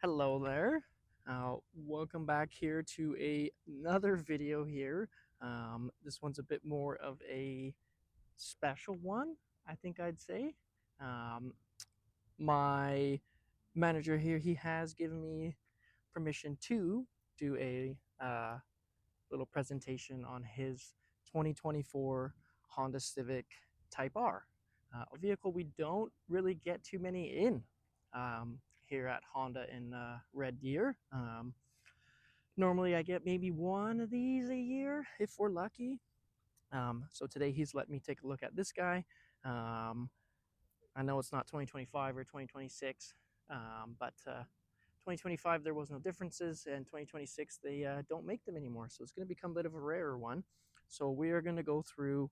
Hello there. Welcome back here to another video here. This one's a bit more of a special one, I think I'd say. Um, my manager here, he has given me permission to do a little presentation on his 2024 Honda Civic Type R, a vehicle we don't really get too many in um, here at Honda in Red Deer. Normally, I get maybe one of these a year if we're lucky. So today he's let me take a look at this guy. Um, I know it's not 2025 or 2026, but 2025 there was no differences, and 2026 they don't make them anymore. So it's going to become a bit of a rarer one. So we are going to go through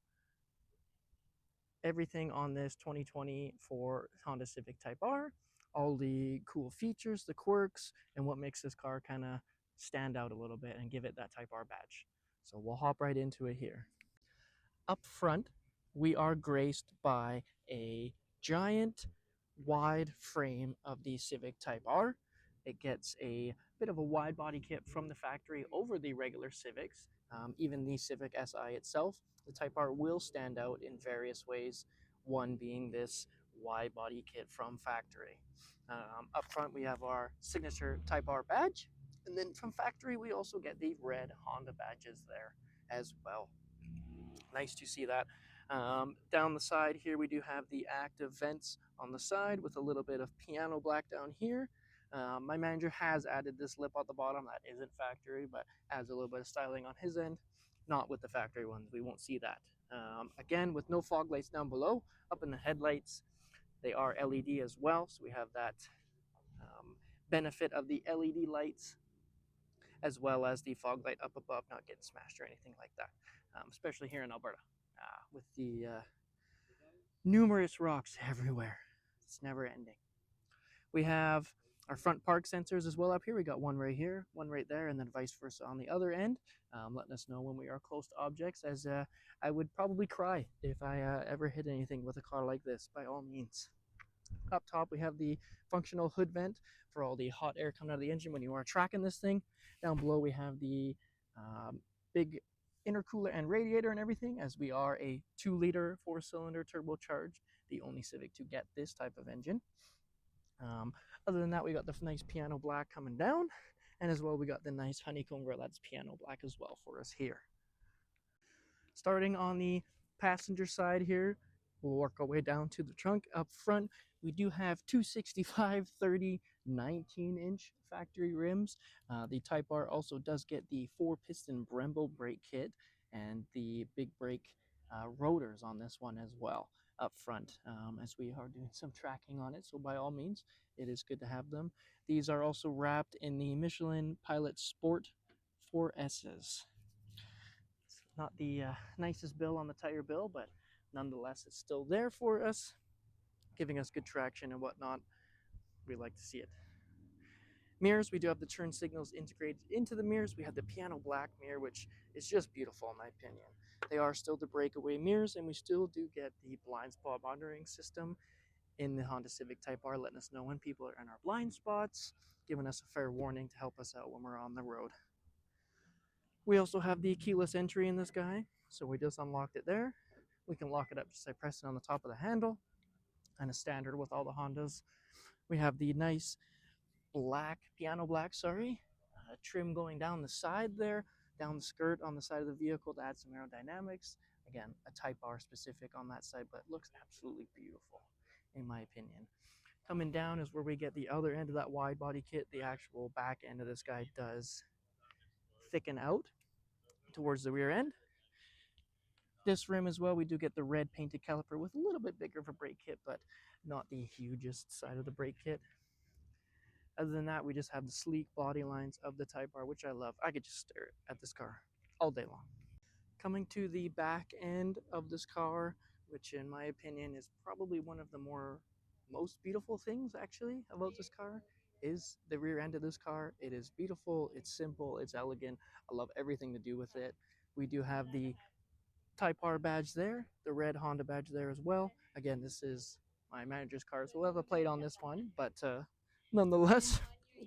everything on this 2024 Honda Civic Type R, all the cool features, the quirks, and what makes this car kind of stand out a little bit and give it that Type R badge. So we'll hop right into it here. Up front, we are graced by a giant wide frame of the Civic Type R. It gets a bit of a wide body kit from the factory over the regular Civics. Even the Civic Si itself, the Type R will stand out in various ways, one being this wide body kit from factory. Up front, we have our signature Type R badge, and then from factory, we also get the red Honda badges there as well. Nice to see that. Down the side here, we do have the active vents on the side with a little bit of piano black down here. My manager has added this lip at the bottom that isn't factory, but adds a little bit of styling on his end. Not with the factory ones, we won't see that. Again, with no fog lights down below. Up in the headlights, they are LED as well, so we have that benefit of the LED lights as well as the fog light up above not getting smashed or anything like that, especially here in Alberta with the numerous rocks everywhere. It's never ending. We have our front park sensors as well up here. We got one right here, one right there, and then vice versa on the other end, letting us know when we are close to objects, as I would probably cry if I ever hit anything with a car like this, by all means. Up top, we have the functional hood vent for all the hot air coming out of the engine when you are tracking this thing. Down below, we have the big intercooler and radiator and everything, as we are a 2-liter 4-cylinder turbocharged, the only Civic to get this type of engine. Other than that, we got the nice piano black coming down, and as well we got the nice honeycomb grill that's piano black as well for us here. Starting on the passenger side here, we'll work our way down to the trunk. Up front, we do have 265, 30, 19-inch factory rims. The Type R also does get the 4-piston Brembo brake kit and the big brake rotors on this one as well up front, as we are doing some tracking on it. So by all means, it is good to have them. These are also wrapped in the Michelin Pilot Sport 4S's. Not the nicest bill on the tire bill, but nonetheless, it's still there for us, giving us good traction and whatnot. We like to see it. Mirrors, we do have the turn signals integrated into the mirrors. We have the piano black mirror, which is just beautiful in my opinion. They are still the breakaway mirrors, and we still do get the blind spot monitoring system in the Honda Civic Type R, letting us know when people are in our blind spots, giving us a fair warning to help us out when we're on the road. We also have the keyless entry in this guy, so we just unlocked it there. We can lock it up just by pressing on the top of the handle, and a standard with all the Hondas. We have the nice piano black, trim going down the side there, down the skirt on the side of the vehicle to add some aerodynamics. Again, a Type R specific on that side, but looks absolutely beautiful in my opinion. Coming down is where we get the other end of that wide body kit. The actual back end of this guy does thicken out towards the rear end. This rim as well, we do get the red painted caliper with a little bit bigger of a brake kit, but not the hugest side of the brake kit. Other than that, we just have the sleek body lines of the Type R, which I love. I could just stare at this car all day long. Coming to the back end of this car, which in my opinion is probably one of the most beautiful things actually about this car, is the rear end of this car. It is beautiful, it's simple, it's elegant. I love everything to do with it. We do have the Type R badge there, the red Honda badge there as well. Again, this is my manager's car, so we'll have a plate on this one, but nonetheless,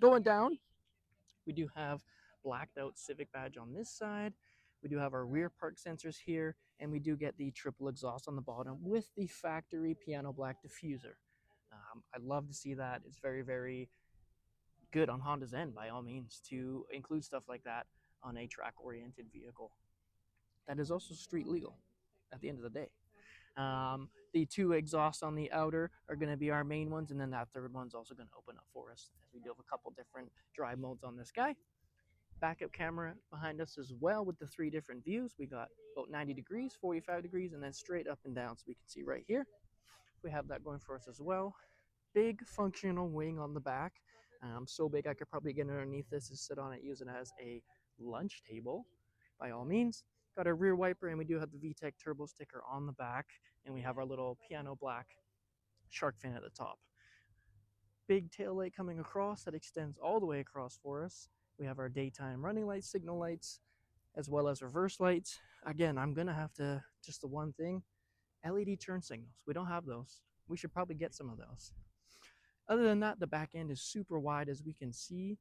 going down, we do have blacked out Civic badge on this side. We do have our rear park sensors here, and we do get the triple exhaust on the bottom with the factory piano black diffuser. I love to see that. It's very, very good on Honda's end, by all means, to include stuff like that on a track-oriented vehicle. That is also street legal at the end of the day. The two exhausts on the outer are going to be our main ones, and then that third one's also going to open up for us, as we do have a couple different drive modes on this guy. Backup camera behind us as well with the three different views. We got about 90 degrees, 45 degrees, and then straight up and down, so we can see right here. We have that going for us as well. Big functional wing on the back. So big I could probably get underneath this and sit on it, use it as a lunch table, by all means. Got our rear wiper, and we do have the VTEC turbo sticker on the back, and we have our little piano black shark fin at the top. Big tail light coming across that extends all the way across for us. We have our daytime running lights, signal lights, as well as reverse lights. Again, I'm gonna have to, just the one thing, LED turn signals. We don't have those. We should probably get some of those. Other than that, the back end is super wide, as we can see.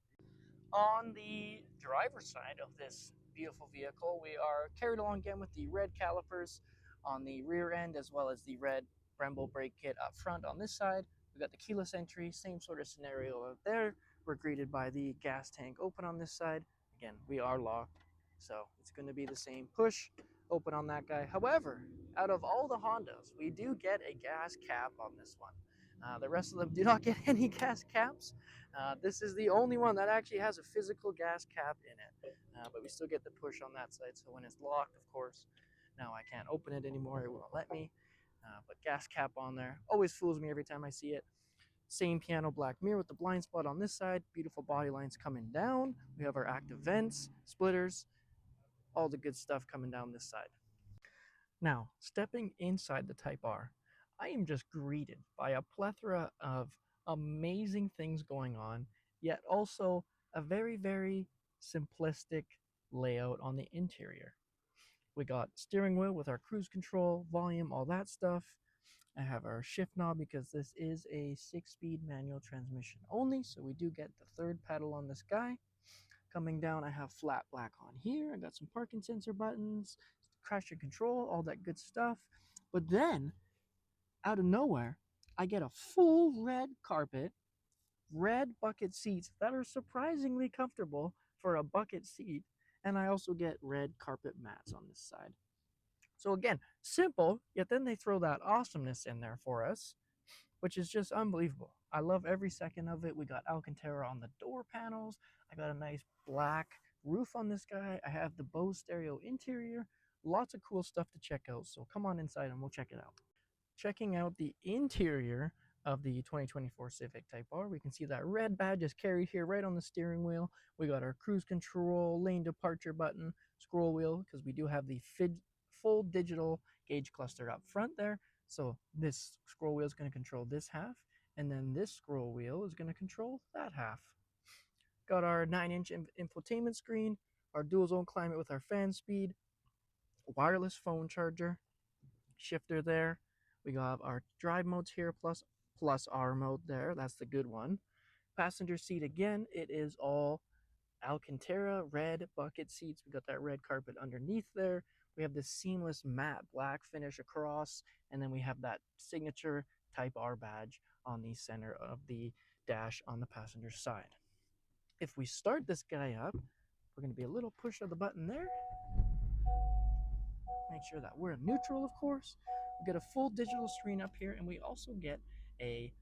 On the driver's side of this beautiful vehicle, we are carried along again with the red calipers on the rear end, as well as the red Brembo brake kit up front on this side. We got the keyless entry, same sort of scenario out there. We're greeted by the gas tank open on this side. Again, we are locked, so it's going to be the same push open on that guy. However, out of all the Hondas, we do get a gas cap on this one. The rest of them do not get any gas caps. This is the only one that actually has a physical gas cap in it, but we still get the push on that side. So when it's locked, of course, now I can't open it anymore. It won't let me. But gas cap on there always fools me every time I see it. Same piano black mirror with the blind spot on this side. Beautiful body lines coming down. We have our active vents, splitters, all the good stuff coming down this side. Now, stepping inside the Type R, I am just greeted by a plethora of amazing things going on, yet also a very, very simplistic layout on the interior. We got steering wheel with our cruise control, volume, all that stuff. I have our shift knob because this is a 6-speed manual transmission only, so we do get the third pedal on this guy. Coming down, I have flat black on here. I got some parking sensor buttons, traction control, all that good stuff. But then, out of nowhere, I get a full red carpet, red bucket seats that are surprisingly comfortable for a bucket seat, and I also get red carpet mats on this side. So again, simple, yet then they throw that awesomeness in there for us, which is just unbelievable. I love every second of it. We got Alcantara on the door panels. I got a nice black roof on this guy. I have the Bose stereo interior. Lots of cool stuff to check out. So come on inside and we'll check it out. Checking out the interior of the 2024 Civic Type R, we can see that red badge is carried here right on the steering wheel. We got our cruise control, lane departure button, scroll wheel, because we do have the full digital gauge cluster up front there. So this scroll wheel is going to control this half, and then this scroll wheel is going to control that half. Got our 9-inch infotainment screen, our dual zone climate with our fan speed, wireless phone charger, shifter there. We got our drive modes here, plus R mode there. That's the good one. Passenger seat again, it is all Alcantara red bucket seats. We got that red carpet underneath there. We have this seamless matte black finish across, and then we have that signature Type R badge on the center of the dash on the passenger side. If we start this guy up, we're going to be a little push of the button there. Make sure that we're in neutral, of course. We get a full digital screen up here, and we also get a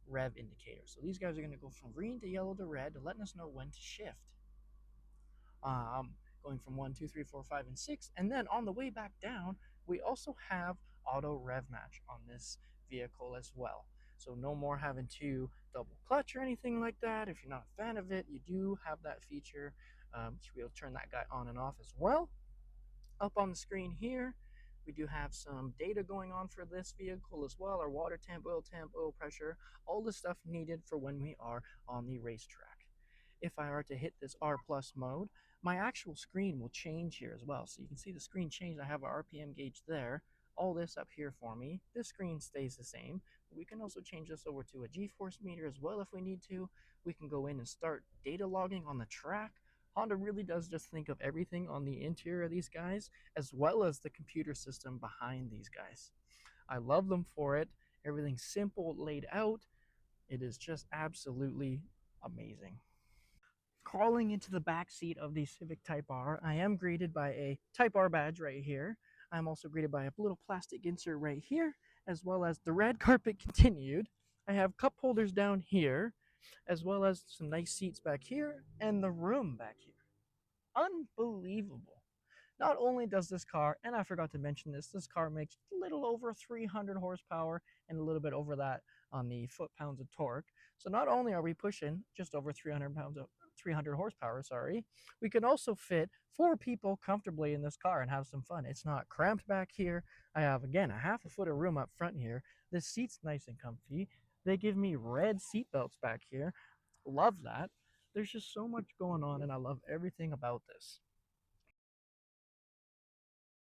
rev indicator. So these guys are going to go from green to yellow to red, letting us know when to shift. Going from 1, 2, 3, 4, 5, and 6. And then on the way back down, we also have auto rev match on this vehicle as well. So no more having to double clutch or anything like that. If you're not a fan of it, you do have that feature. So we'll turn that guy on and off as well. Up on the screen here, we do have some data going on for this vehicle as well. Our water temp, oil pressure, all the stuff needed for when we are on the racetrack. If I are to hit this R plus mode, my actual screen will change here as well. So you can see the screen changed. I have an RPM gauge there. All this up here for me. This screen stays the same, We can also change this over to a G-force meter as well if we need to. We can go in and start data logging on the track. Honda really does just think of everything on the interior of these guys as well as the computer system behind these guys. I love them for it. Everything's simple, laid out. It is just absolutely amazing. Crawling into the back seat of the Civic Type R, I am greeted by a Type R badge right here. I'm also greeted by a little plastic insert right here, as well as the red carpet continued. I have cup holders down here, as well as some nice seats back here, and the room back here. Unbelievable. Not only does this car, and I forgot to mention this car makes a little over 300 horsepower and a little bit over that on the foot-pounds of torque. So not only are we pushing just over 300 horsepower, sorry, we can also fit 4 people comfortably in this car and have some fun. It's not cramped back here. I have, again, a half a foot of room up front here. This seat's nice and comfy. They give me red seat belts back here. Love that. There's just so much going on, and I love everything about this.